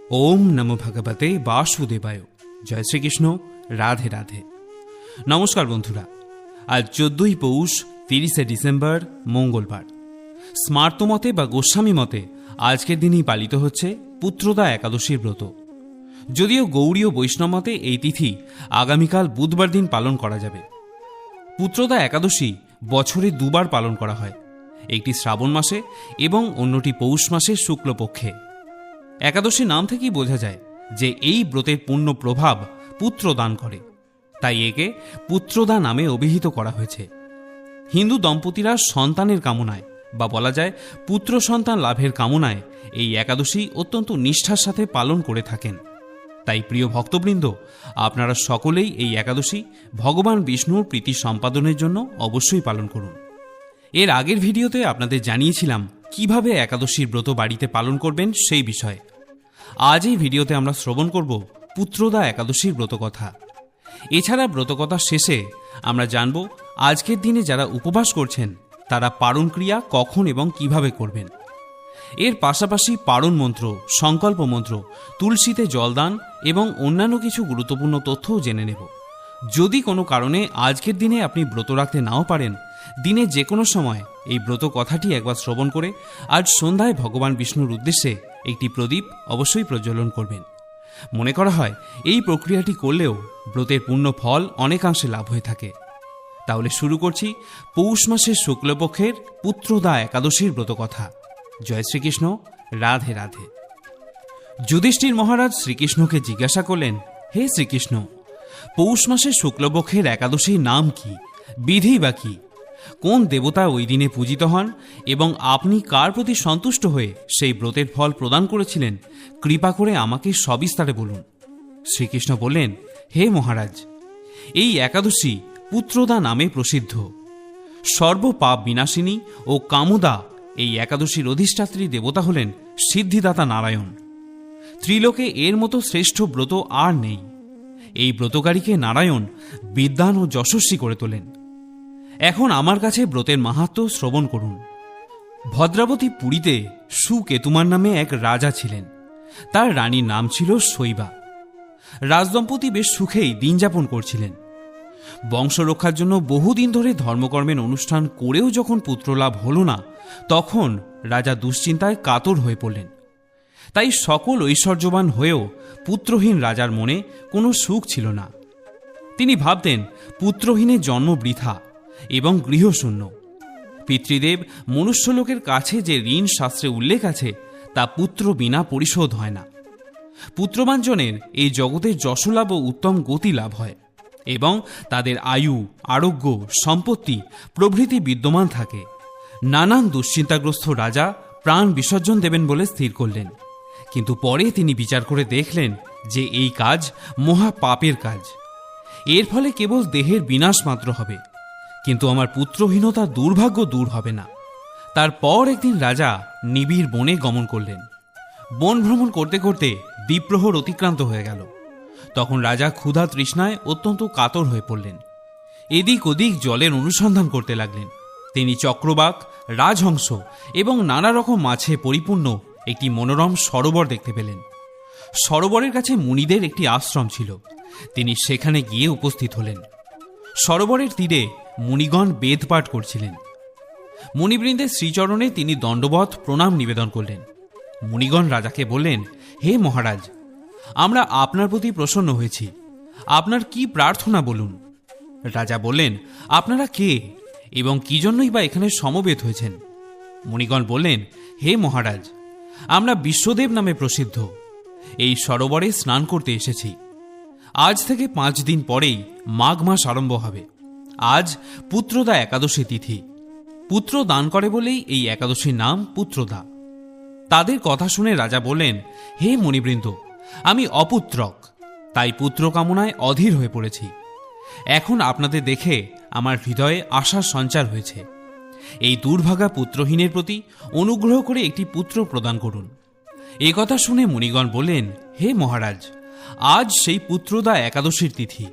ওম নমো ভগবতে বাসুদেবায়। জয় শ্রীকৃষ্ণ। রাধে রাধে। নমস্কার বন্ধুরা, আজ 14ই পৌষ 30শে ডিসেম্বর মঙ্গলবার। স্মার্ত মতে বা গোস্বামী মতে আজকের দিনই পালিত হচ্ছে পুত্রদা একাদশীর ব্রত। যদিও গৌড়ীয় বৈষ্ণব মতে এই তিথি আগামীকাল বুধবার দিন পালন করা যাবে। পুত্রদা একাদশী বছরে দুবার পালন করা হয়, একটি শ্রাবণ মাসে এবং অন্যটি পৌষ মাসের শুক্লপক্ষে। একাদশী নাম থেকেই বোঝা যায় যে এই ব্রতের পূর্ণ প্রভাব পুত্র দান করে, তাই একে পুত্রদা নামে অভিহিত করা হয়েছে। হিন্দু দম্পতিরা সন্তানের কামনায় বা বলা যায় পুত্র সন্তান লাভের কামনায় এই একাদশী অত্যন্ত নিষ্ঠার সাথে পালন করে থাকেন। তাই প্রিয় ভক্তবৃন্দ, আপনারা সকলেই এই একাদশী ভগবান বিষ্ণুর প্রীতি সম্পাদনের জন্য অবশ্যই পালন করুন। এর আগের ভিডিওতে আপনাদের জানিয়েছিলাম কিভাবে একাদশীর ব্রত বাড়িতে পালন করবেন সেই বিষয়ে। আজ এই ভিডিওতে আমরা শ্রবণ করব পুত্রদা একাদশীর ব্রতকথা। এছাড়া ব্রতকথার শেষে আমরা জানব আজকের দিনে যারা উপবাস করছেন তারা পারণ ক্রিয়া কখন এবং কিভাবে করবেন। এর পাশাপাশি পারণ মন্ত্র, সংকল্প মন্ত্র, তুলসীতে জলদান এবং অন্যান্য কিছু গুরুত্বপূর্ণ তথ্যও জেনে নেব। যদি কোনো কারণে আজকের দিনে আপনি ব্রত রাখতে নাও পারেন, দিনে যে কোনো সময় এই ব্রত কথাটি একবার শ্রবণ করে আজ সন্ধ্যায় ভগবান বিষ্ণুর উদ্দেশ্যে একটি প্রদীপ অবশ্যই প্রজ্বলন করবেন। মনে করা হয় এই প্রক্রিয়াটি করলেও ব্রতের পূর্ণ ফল অনেকাংশে লাভ হয়ে থাকে। তাহলে শুরু করছি পৌষ মাসের শুক্লপক্ষের পুত্রদা একাদশীর ব্রতকথা। জয় শ্রীকৃষ্ণ। রাধে রাধে। যুধিষ্ঠির মহারাজ শ্রীকৃষ্ণকে জিজ্ঞাসা করলেন, হে শ্রীকৃষ্ণ, পৌষ মাসের শুক্লপক্ষের একাদশীর নাম কি, বিধি বা কি, কোন দেবতা ওই দিনে পূজিত হন এবং আপনি কার প্রতি সন্তুষ্ট হয়ে সেই ব্রতের ফল প্রদান করেছিলেন, কৃপা করে আমাকে সবিস্তারে বলুন। শ্রীকৃষ্ণ বললেন, হে মহারাজ, এই একাদশী পুত্রদা নামে প্রসিদ্ধ। সর্বপাপ বিনাশিনী ও কামদা এই একাদশীর অধিষ্ঠাত্রী দেবতা হলেন সিদ্ধিদাতা নারায়ণ। ত্রিলোকে এর মতো শ্রেষ্ঠ ব্রত আর নেই। এই ব্রতকারীকে নারায়ণ বিদ্বান ও যশস্বী করে তোলেন। এখন আমার কাছে ব্রতের মাহাত্ম্য শ্রবণ করুন। ভদ্রাবতী পুরীতে সুকেতুমার নামে এক রাজা ছিলেন। তার রানীর নাম ছিল শৈবা। রাজদম্পতি বেশ সুখেই দিন যাপন করছিলেন। বংশ রক্ষার জন্য বহুদিন ধরে ধর্মকর্মের অনুষ্ঠান করেও যখন পুত্রলাভ হল না, তখন রাজা দুশ্চিন্তায় কাতর হয়ে পড়লেন। তাই সকল ঐশ্বর্যবান হয়েও পুত্রহীন রাজার মনে কোনো সুখ ছিল না। তিনি ভাবতেন পুত্রহীনের জন্ম বৃথা এবং গৃহশূন্য। পিতৃদেব মনুষ্যলোকের কাছে যে ঋণ শাস্ত্রে উল্লেখ আছে তা পুত্র বিনা পরিশোধ হয় না। পুত্রবাঞ্জনের এই জগতে যশলাভ ও উত্তম গতি লাভ হয় এবং তাদের আয়ু, আরোগ্য, সম্পত্তি প্রভৃতি বিদ্যমান থাকে। নানান দুশ্চিন্তাগ্রস্ত রাজা প্রাণ বিসর্জন দেবেন বলে স্থির করলেন। কিন্তু পরে তিনি বিচার করে দেখলেন যে এই কাজ মহা পাপের কাজ। এর ফলে কেবল দেহের বিনাশ মাত্র হবে, কিন্তু আমার পুত্রহীনতার দুর্ভাগ্য দূর হবে না। তারপর একদিন রাজা নিবিড় বনে গমন করলেন। বন ভ্রমণ করতে করতে দ্বীপ্রহর অতিক্রান্ত হয়ে গেল। তখন রাজা ক্ষুধা তৃষ্ণায় অত্যন্ত কাতর হয়ে পড়লেন। এদিক ওদিক জলের অনুসন্ধান করতে লাগলেন। তিনি চক্রবাক, রাজহংস এবং নানা রকম মাছে পরিপূর্ণ একটি মনোরম সরোবর দেখতে পেলেন। সরোবরের কাছে মুনিদের একটি আশ্রম ছিল। তিনি সেখানে গিয়ে উপস্থিত হলেন। সরোবরের তীরে মুনিগণ বেদ পাঠ করছিলেন। মুনিবৃন্দের শ্রীচরণে তিনি দণ্ডবৎ প্রণাম নিবেদন করলেন। মুনিগণ রাজাকে বললেন, হে মহারাজ, আমরা আপনার প্রতি প্রসন্ন হয়েছি। আপনার কি প্রার্থনা বলুন। রাজা বললেন, আপনারা কে এবং কি জন্যই বা এখানে সমবেত হয়েছেন। মুনিগণ বললেন, হে মহারাজ, আমরা বিশ্বদেব নামে প্রসিদ্ধ। এই সরোবরে স্নান করতে এসেছি। আজ থেকে 5 দিন পরেই মাঘ মাস আরম্ভ হবে। আজ পুত্রদা একাদশী তিথি। পুত্র দান করে বলেই এই একাদশীর নাম পুত্রদা। তাদের কথা শুনে রাজা বললেন, হে মুনিবৃন্দ, আমি অপুত্রক, তাই পুত্র কামনায় অধীর হয়ে পড়েছি। এখন আপনাদের দেখে আমার হৃদয়ে আশার সঞ্চার হয়েছে। এই দুর্ভাগা পুত্রহীনের প্রতি অনুগ্রহ করে একটি পুত্র প্রদান করুন। এ কথা শুনে মুনিগণ বললেন, হে মহারাজ, আজ সেই পুত্রদা একাদশীর তিথি,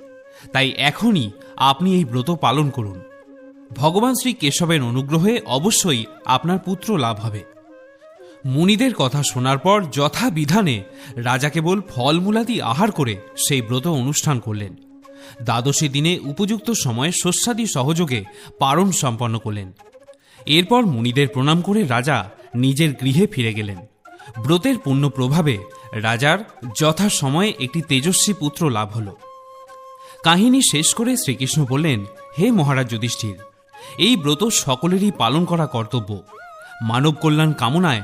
তাই এখনই আপনি এই ব্রত পালন করুন। ভগবান শ্রী কেশবের অনুগ্রহে অবশ্যই আপনার পুত্র লাভ হবে। মুনিদের কথা শোনার পর যথাবিধানে রাজা কেবল ফলমূলাদি আহার করে সেই ব্রত অনুষ্ঠান করলেন। দ্বাদশী দিনে উপযুক্ত সময়ে শস্যাদি সহযোগে পারণ সম্পন্ন করলেন। এরপর মুনিদের প্রণাম করে রাজা নিজের গৃহে ফিরে গেলেন। ব্রতের পুণ্য প্রভাবে রাজার যথাসময়ে একটি তেজস্বী পুত্র লাভ হল। কাহিনী শেষ করে শ্রীকৃষ্ণ বললেন, হে মহারাজ যুধিষ্ঠির, এই ব্রত সকলেরই পালন করা কর্তব্য। মানব কল্যাণ কামনায়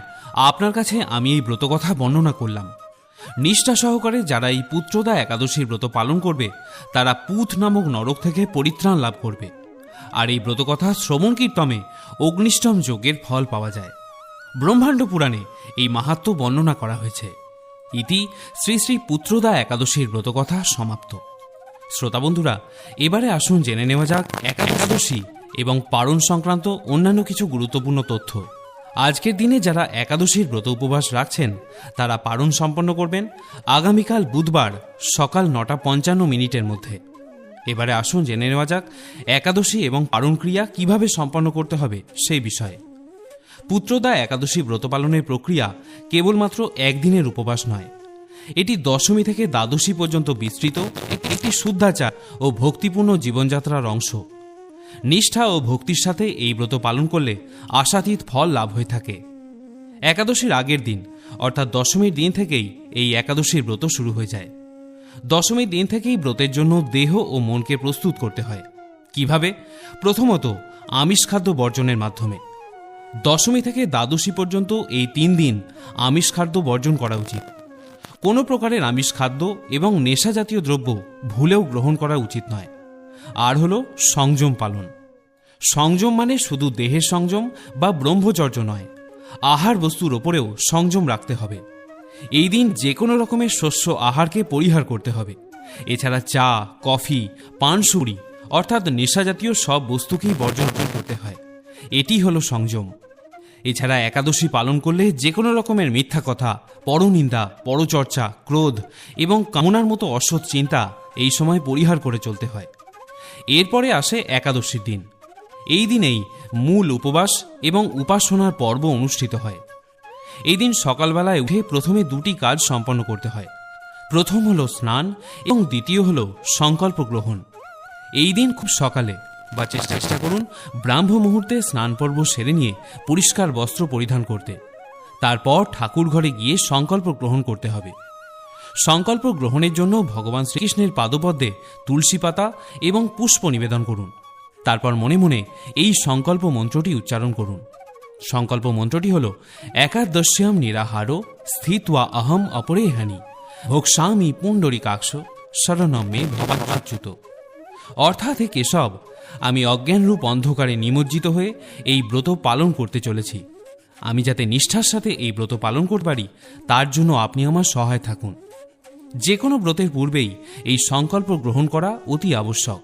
আপনার কাছে আমি এই ব্রতকথা বর্ণনা করলাম। নিষ্ঠা সহকারে যারা এই পুত্রদা একাদশীর ব্রত পালন করবে তারা পুত নামক নরক থেকে পরিত্রাণ লাভ করবে। আর এই ব্রতকথা শ্রবণ কীর্তনে অগ্নিষ্টম যজ্ঞের ফল পাওয়া যায়। ব্রহ্মাণ্ড পুরাণে এই মাহাত্ম্য বর্ণনা করা হয়েছে। ইতি শ্রী শ্রী পুত্রদা একাদশীর ব্রতকথা সমাপ্ত। শ্রোতা বন্ধুরা, এবারে আসুন জেনে নেওয়া যাক একাদশী এবং পারণ সংক্রান্ত অন্যান্য কিছু গুরুত্বপূর্ণ তথ্য। আজকের দিনে যারা একাদশীর ব্রত উপবাস রাখছেন তারা পারণ সম্পন্ন করবেন আগামীকাল বুধবার সকাল 9:55 মধ্যে। এবারে আসুন জেনে নেওয়া যাক একাদশী এবং পারণ ক্রিয়া কিভাবে সম্পন্ন করতে হবে সেই বিষয়ে। পুত্রদা একাদশী ব্রত পালনের প্রক্রিয়া কেবলমাত্র একদিনের উপবাস নয়, এটি দশমী থেকে দ্বাদশী পর্যন্ত বিস্তৃত একটি শুদ্ধাচার ও ভক্তিপূর্ণ জীবনযাত্রার অংশ। নিষ্ঠা ও ভক্তির সাথে এই ব্রত পালন করলে আশাতীত ফল লাভ হয়ে থাকে। একাদশীর আগের দিন অর্থাৎ দশমীর দিন থেকেই এই একাদশীর ব্রত শুরু হয়ে যায়। দশমীর দিন থেকেই ব্রতের জন্য দেহ ও মনকে প্রস্তুত করতে হয়। কিভাবে? প্রথমত আমিষ খাদ্য বর্জনের মাধ্যমে। দশমী থেকে দ্বাদশী পর্যন্ত এই 3 দিন আমিষ খাদ্য বর্জন করা উচিত। কোনো প্রকারের আমিষ খাদ্য এবং নেশা জাতীয় দ্রব্য ভুলেও গ্রহণ করা উচিত নয়। আর হলো সংযম পালন। সংযম মানে শুধু দেহের সংযম বা ব্রহ্মচর্য নয়, আহার বস্তুর ওপরেও সংযম রাখতে হবে। এই দিন যে কোনো রকমের শস্য আহারকে পরিহার করতে হবে। এছাড়া চা, কফি, পানসুরি অর্থাৎ নেশাজাতীয় সব বস্তুকেই বর্জন করতে হয়। এটি হলো সংযম। এছাড়া একাদশী পালন করলে যে কোনো রকমের মিথ্যা কথা, পরনিন্দা, পরচর্চা, ক্রোধ এবং কামনার মতো অসৎ চিন্তা এই সময় পরিহার করে চলতে হয়। এরপরে আসে একাদশীর দিন। এই দিনেই মূল উপবাস এবং উপাসনার পর্ব অনুষ্ঠিত হয়। এই দিন সকালবেলায় উঠে প্রথমে 2টি কাজ সম্পন্ন করতে হয়। প্রথম হলো স্নান এবং দ্বিতীয় হলো সংকল্প গ্রহণ। এই দিন খুব সকালে বা চেষ্টা করুন ব্রাহ্ম মুহূর্তে স্নান পর্ব সেরে নিয়ে পরিষ্কার বস্ত্র পরিধান করতে। তারপর ঠাকুর ঘরে গিয়ে সংকল্প গ্রহণ করতে হবে। সংকল্প গ্রহণের জন্য ভগবান শ্রীকৃষ্ণের পাদপদ্মে তুলসী পাতা এবং পুষ্প নিবেদন করুন। তারপর মনে মনে এই সংকল্প মন্ত্রটি উচ্চারণ করুন। সংকল্প মন্ত্রটি হল একাদশ্যাম নিরাহারো স্থিত্বা অহম অপরেহানি ভোক্সামি পুণ্ডরীকাক্ষ শরণম মে ভবাচ্যুত। অর্থাৎ হে কেশব, আমি অজ্ঞানরূপ অন্ধকারে নিমজ্জিত হয়ে এই ব্রত পালন করতে চলেছি। আমি যাতে নিষ্ঠার সাথে এই ব্রত পালন করতে পারি তার জন্য আপনি আমার সহায় থাকুন। যে কোনো ব্রতের পূর্বেই এই সংকল্প গ্রহণ করা অতি আবশ্যক।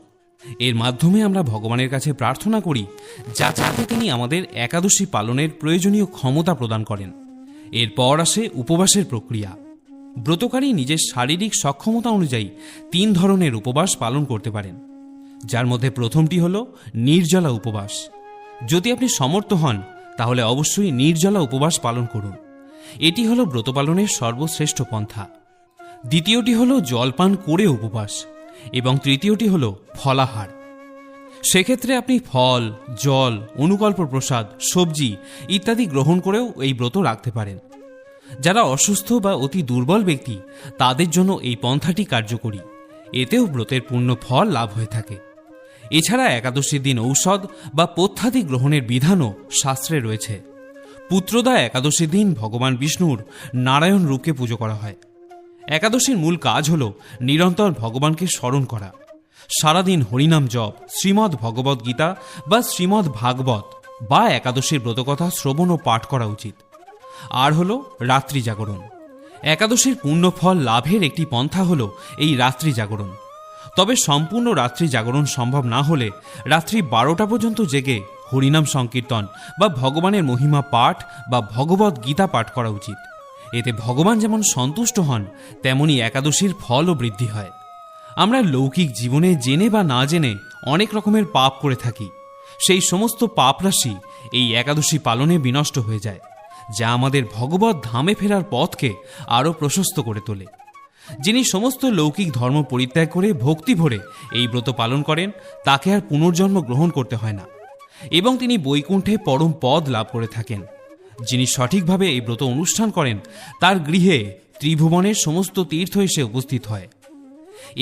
এর মাধ্যমে আমরা ভগবানের কাছে প্রার্থনা করি যাতে তিনি আমাদের একাদশী পালনের প্রয়োজনীয় ক্ষমতা প্রদান করেন। এরপর আসে উপবাসের প্রক্রিয়া। ব্রতকারী নিজের শারীরিক সক্ষমতা অনুযায়ী 3 ধরনের উপবাস পালন করতে পারেন, যার মধ্যে প্রথমটি হল নির্জলা উপবাস। যদি আপনি সমর্থ হন তাহলে অবশ্যই নির্জলা উপবাস পালন করুন। এটি হল ব্রত পালনের সর্বশ্রেষ্ঠ পন্থা। দ্বিতীয়টি হল জলপান করে উপবাস এবং তৃতীয়টি হল ফলাহার। সেক্ষেত্রে আপনি ফল, জল, অনুকল্প প্রসাদ, সবজি ইত্যাদি গ্রহণ করেও এই ব্রত রাখতে পারেন। যারা অসুস্থ বা অতি দুর্বল ব্যক্তি তাদের জন্য এই পন্থাটি কার্যকরী। এতেও ব্রতের পূর্ণ ফল লাভ হয়ে থাকে। এছাড়া একাদশীর দিন ঔষধ বা পথ্যাদি গ্রহণের বিধানও শাস্ত্রে রয়েছে। পুত্রদা একাদশীর দিন ভগবান বিষ্ণুর নারায়ণ রূপকে পুজো করা হয়। একাদশীর মূল কাজ হল নিরন্তর ভগবানকে স্মরণ করা। সারাদিন হরিনাম জপ, শ্রীমদ্ ভগবদ্ গীতা বা শ্রীমদ্ ভাগবত বা একাদশীর ব্রতকথা শ্রবণ ও পাঠ করা উচিত। আর হল রাত্রি জাগরণ। একাদশীর পুণ্যফল লাভের একটি পন্থা হল এই রাত্রি জাগরণ। তবে সম্পূর্ণ রাত্রি জাগরণ সম্ভব না হলে রাত্রি 12টা পর্যন্ত জেগে হরিনাম সংকীর্তন বা ভগবানের মহিমা পাঠ বা ভগবদ্ গীতা পাঠ করা উচিত। এতে ভগবান যেমন সন্তুষ্ট হন তেমনি একাদশীর ফলও বৃদ্ধি হয়। আমরা লৌকিক জীবনে জেনে বা না জেনে অনেক রকমের পাপ করে থাকি। সেই সমস্ত পাপ রাশি এই একাদশী পালনে বিনষ্ট হয়ে যায়। যা আমাদের ভগবত ধামে ফেরার পথকে আরও প্রশস্ত করে তোলে। যিনি সমস্ত লৌকিক ধর্ম পরিত্যাগ করে ভক্তি ভরে এই ব্রত পালন করেন তাকে আর পুনর্জন্ম গ্রহণ করতে হয় না এবং তিনি বৈকুণ্ঠে পরম পদ লাভ করে থাকেন। যিনি সঠিকভাবে এই ব্রত অনুষ্ঠান করেন তার গৃহে ত্রিভুবনের সমস্ত তীর্থ এসে উপস্থিত হয়।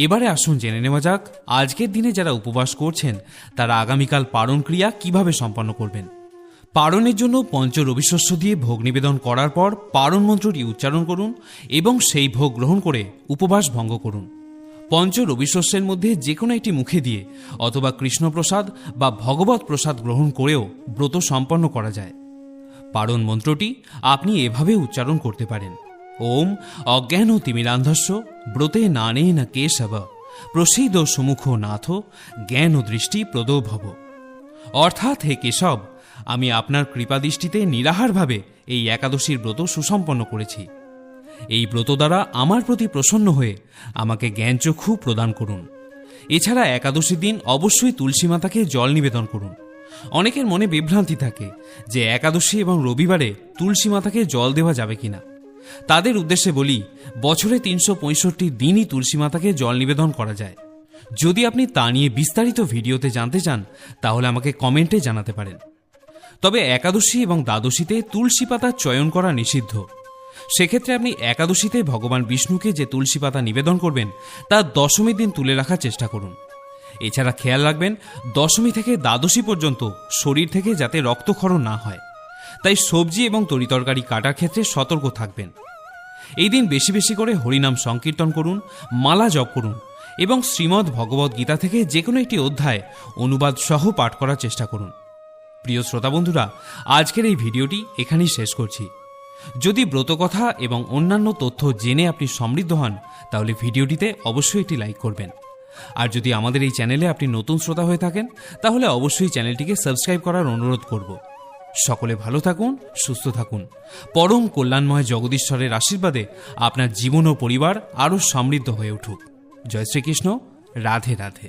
এবারে আসুন জেনে নেওয়া যাক আজকের দিনে যারা উপবাস করছেন তারা আগামীকাল পারণ ক্রিয়া কিভাবে সম্পন্ন করবেন। পারণের জন্য পঞ্চ রবিশস্য দিয়ে ভোগ নিবেদন করার পর পারণ মন্ত্রটি উচ্চারণ করুন এবং সেই ভোগ গ্রহণ করে উপবাস ভঙ্গ করুন। পঞ্চ রবিশস্যের মধ্যে যে কোনো একটি মুখে দিয়ে অথবা কৃষ্ণপ্রসাদ বা ভগবত প্রসাদ গ্রহণ করেও ব্রত সম্পন্ন করা যায়। পারণ মন্ত্রটি আপনি এভাবে উচ্চারণ করতে পারেন: ওম অজ্ঞান তিমিরান্ধস্য ব্রতে নানে না কেশব প্রসীদ সুমুখ নাথ জ্ঞান দৃষ্টি প্রদো ভব। অর্থাৎ, হে কেশব, আমি আপনার কৃপাদৃষ্টিতে নিরাহারভাবে এই একাদশীর ব্রত সুসম্পন্ন করেছি। এই ব্রত দ্বারা আমার প্রতি প্রসন্ন হয়ে আমাকে জ্ঞানচক্ষু প্রদান করুন। এছাড়া একাদশীর দিন অবশ্যই তুলসী মাতাকে জল নিবেদন করুন। অনেকের মনে বিভ্রান্তি থাকে যে একাদশী এবং রবিবারে তুলসী মাতাকে জল দেওয়া যাবে কিনা। তাদের উদ্দেশ্যে বলি, বছরে 365 দিনই তুলসী মাতাকে জল নিবেদন করা যায়। যদি আপনি তা নিয়ে বিস্তারিত ভিডিওতে জানতে চান তাহলে আমাকে কমেন্টে জানাতে পারেন। তবে একাদশী এবং দ্বাদশীতে তুলসী পাতা চয়ন করা নিষিদ্ধ। সেক্ষেত্রে আপনি একাদশীতে ভগবান বিষ্ণুকে যে তুলসী পাতা নিবেদন করবেন তা দশমীর দিন তুলে রাখার চেষ্টা করুন। এছাড়া খেয়াল রাখবেন দশমী থেকে দ্বাদশী পর্যন্ত শরীর থেকে যাতে রক্তক্ষরণ না হয়, তাই সবজি এবং তরিতরকারি কাটার ক্ষেত্রে সতর্ক থাকবেন। এই দিন বেশি বেশি করে হরিনাম সংকীর্তন করুন, মালা জপ করুন এবং শ্রীমদ্ ভগবদ্ গীতা থেকে যে কোনো একটি অধ্যায় অনুবাদ সহ পাঠ করার চেষ্টা করুন। প্রিয় শ্রোতা বন্ধুরা, আজকের এই ভিডিওটি এখানেই শেষ করছি। যদি ব্রতকথা এবং অন্যান্য তথ্য জেনে আপনি সমৃদ্ধ হন তাহলে ভিডিওটিতে অবশ্যই একটি লাইক করবেন। আর যদি আমাদের এই চ্যানেলে আপনি নতুন শ্রোতা হয়ে থাকেন তাহলে অবশ্যই চ্যানেলটিকে সাবস্ক্রাইব করার অনুরোধ করব। সকলে ভালো থাকুন, সুস্থ থাকুন। পরম কল্যাণময় জগদীশ্বরের আশীর্বাদে আপনার জীবন ও পরিবার আরও সমৃদ্ধ হয়ে উঠুক। জয় শ্রীকৃষ্ণ। রাধে রাধে।